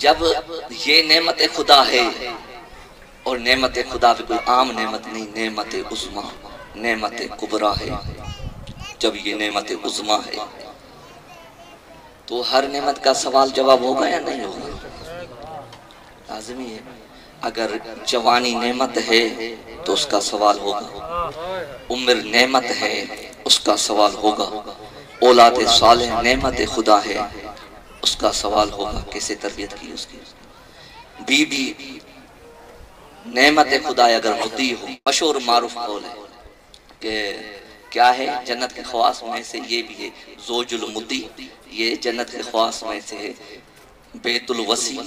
جب یہ نعمت خدا ہے، اور نعمت خدا بھی کوئی عام نعمت نہیں، نعمت عظمیٰ، نعمت کبریٰ ہے، جب یہ نعمت عظمیٰ ہے تو ہر نعمت کا سوال جواب ہوگا یا نہیں ہوگا؟ لازمی ہے۔ اگر جوانی نعمت ہے تو اس کا سوال ہوگا، عمر نعمت ہے اس کا سوال ہوگا، اولاد صالح نعمت خدا ہے اس کا سوال ہوگا، کیسے تربیت کی اس کی، بی نعمت خدا اگر مطیع ہو۔ مشہور معروف قول ہے کہ کیا ہے جنت کے خواص میں سے یہ بھی ہے، زوج المطیع، یہ جنت کے خواص میں سے ہے، بیت الوسیع،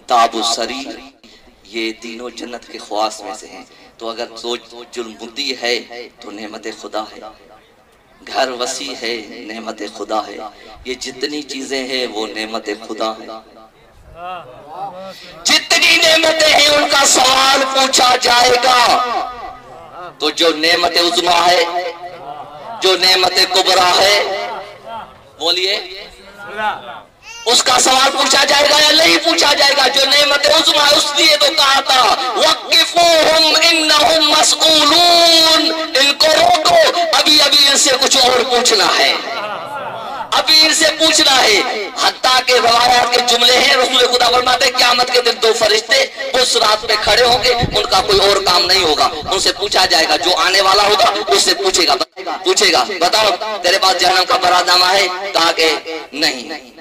داب السری، یہ تینوں جنت کے خواص میں سے ہیں۔ تو اگر زوج المطیع ہے تو نعمت خدا ہے، گھر وسیع ہے نعمت خدا ہے، یہ جتنی چیزیں ہیں وہ نعمت خدا ہے، جتنی نعمتیں ہیں ان کا سوال پوچھا جائے گا۔ تو جو نعمت عظمیٰ ہے، جو نعمت کبریٰ ہے، بولیے اس کا سوال پوچھا جائے گا یا نہیں پوچھا جائے گا؟ جو نعمت عظمیٰ ہے اس لیے تو کہا تھا وَقِفُوهُمْ إِنَّهُمْ مَسْئُولُونَ، ان کو روکو، ابھی ان سے کچھ اور پوچھنا ہے، ابھی ان سے پوچھنا ہے۔ حتیٰ کہ روایات کے جملے ہیں، رسول خدا فرماتے ہیں قیامت کے دن دو فرشتے اس رات پہ کھڑے ہوں گے، ان کا کوئی اور کام نہیں ہوگا، ان سے پوچھا جائے گا، جو آنے والا ہوگا اس سے پوچھے گا بتاؤ تیرے پاس جہنم کا برات نامہ ہے؟ کہا کہ نہیں،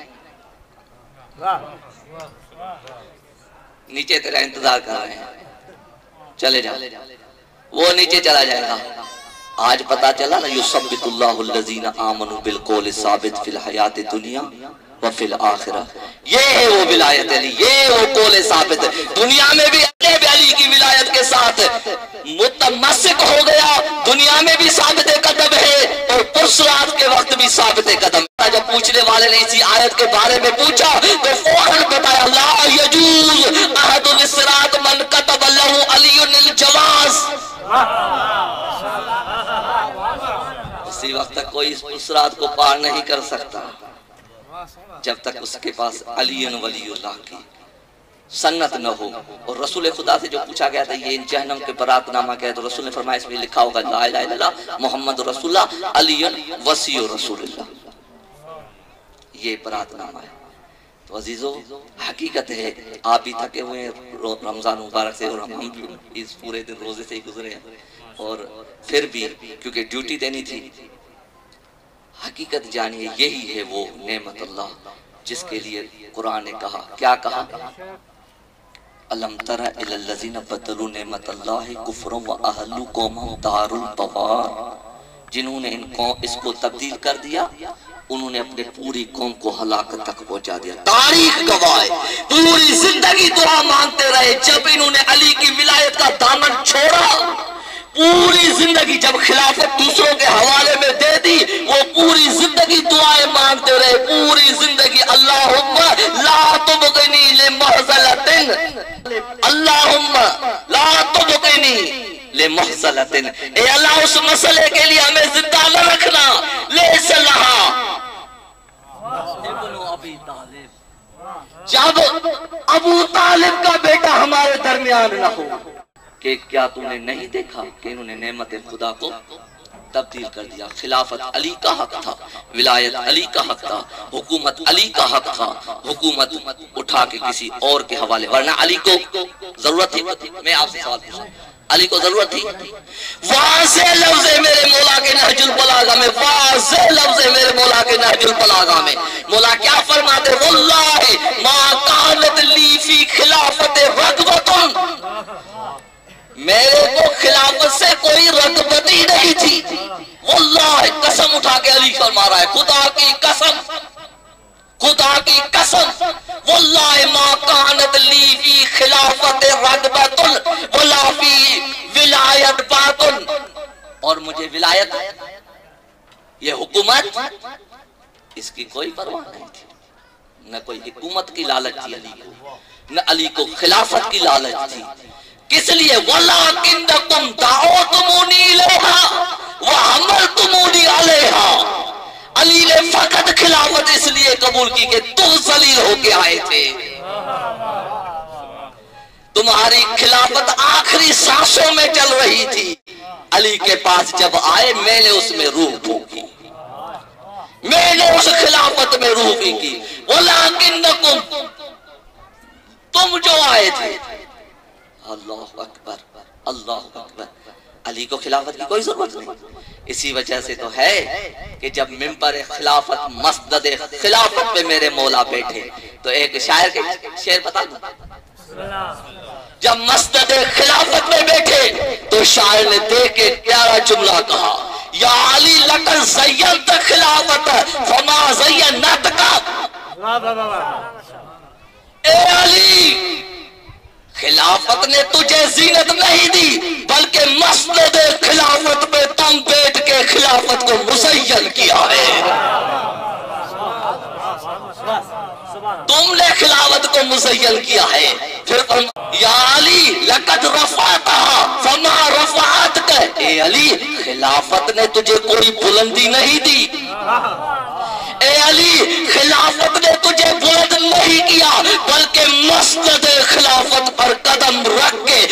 نیچے تیرا انتظار کر رہے ہیں، چلے جا، وہ نیچے چلا جائے گا۔ آج پتا چلا نا یثبت اللہ الذین آمنوا بالقول الثابت فی الحیات الدنیا وفی الآخرہ، یہ ہے وہ ولایت علی، یہ وہ قول ثابت، دنیا میں بھی علی کی ولایت کے ساتھ متمسک ہو گیا، دنیا میں بھی ثابت قدم ہے اور پرسرات کے وقت بھی ثابت قدم۔ جب پوچھنے والے نے اسی آیت کے بارے میں پوچھا تو فوراً بتایا لا یجوز احد الصراط من کتب لہ علی الجواز، اسی وقت تک کوئی اس صراط کو پار نہیں کر سکتا جب تک اس کے پاس علی ولی اللہ کی سنت نہ ہو۔ اور رسول خدا سے جو پوچھا گیا تھا یہ جہنم کے برات نامہ کیا ہے، تو رسول نے فرمایا اس میں لکھا ہوگا لا الہ الا اللہ محمد رسول اللہ علی وصی رسول اللہ، یہ برات نامہ ہے۔ تو عزیزو حقیقت ہے آپ بھی تھکے ہوئے ہیں رمضان مبارک سے، اور ہم بھی اس پورے دن روزے سے ہی گزرے ہیں، اور پھر بھی کیونکہ ڈیوٹی دینی تھی۔ حقیقت جانیے یہی ہے وہ نعمت اللہ جس کے لیے قرآن نے کہا، کیا کہا؟ الم تر الی الذین بدلوا نعمت اللہ کفرا واحلوا قومهم دار البوار، جنہوں نے اس کو تبدیل کر دیا، انہوں نے اپنے پوری قوم کو ہلاکت تک پہنچا دیا۔ تاریخ گواہ ہے، پوری زندگی دعا مانگتے رہے، جب انہوں نے علی کی ولایت کا دامن چھوڑا، پوری زندگی جب خلافت دوسروں کے حوالے میں دے دی، وہ پوری زندگی دعائیں مانگتے رہے، پوری زندگی اللہم لا تبقنی لمحزلت، اللہم لا تبقنی لمحزلت، اے اللہ اس مسئلے کے لیے ہمیں زندہ نہ رکھنا، لیس لہا ابن ابی طالب، جب ابو طالب کا بیٹا ہمارے درمیان نہ ہو، کہ کیا تم نے نہیں دیکھا کہ انہوں نے نعمت خدا کو تبدیل کر دیا؟ خلافت علی کا حق تھا، ولایت علی کا حق تھا، حکومت علی کا حق تھا، حکومت اٹھا کے کسی اور کے حوالے، ورنہ علی کو ضرورت تھی؟ میں آپ سے سوال پوچھتا ہوں، علی کو ضرورت تھی؟ واضح لفظ ہے میرے مولا کے نہج البلاغہ میں، واضح لفظ ہے میرے مولا کے نہج البلاغہ میں، مولا کیا فرماتے؟ واللہ ما کانت لی فی خلافت رغبۃ، میرے کو خلافت سے کوئی رغبت ہی نہیں تھی، واللہ قسم اٹھا کے علی فرما رہا ہے، خدا کی قسم، خدا کی قسم، واللہ ما کانت لی فی خلافت رغبۃ ولا فی ولایت باطن، اور مجھے ولایت یہ حکومت اس کی کوئی پرواہ نہیں تھی، نہ کوئی حکومت کی لالچ تھی علی کو، نہ علی کو خلافت کی لالچ تھی۔ کس لیے؟ وَلَكِنَّكُمْ دَعَوْتُمُونِي إِلَيْهَا وَحَمَلْتُمُونِي عَلَيْهَا، علی نے فقط خلافت اس لیے قبول کی کہ تم ذلیل ہو کے آئے تھے، تمہاری خلافت آخری سانسوں میں چل رہی تھی، علی کے پاس جب آئے میں نے اس میں روح پھونکی، میں نے اس خلافت میں روح پھونکی۔ وَلَٰكِنَّكُمْ، تم جو آئے تھے، اللہ اکبر اللہ اکبر، علی کو خلافت کی کوئی ضرورت نہیں۔ اسی وجہ سے تو ہے کہ جب منبر خلافت مسجد خلافت پہ میرے مولا بیٹھے تو ایک شاعر کے شعر بتا دوں، جب مسجد خلافت میں بیٹھے تو شاعر نے دیکھ کے پیارا جملہ کہا، یا علی لقد زینت خلافت فما زینتک، اے علی خلافت نے تجھے زینت نہیں دی بلکہ مسجد خلافت میں تم بیٹھ کے خلافت کو مزین کیا ہے، تم نے خلافت کو مزین کیا ہے۔ پھر یا علی لقد رفعتها فما رفعتک، اے علی خلافت نے تجھے کوئی بلندی نہیں دی، اے علی خلافت نے تجھے بلند نہیں کیا بلکہ مسجد خلافت پر قدم رکھ کے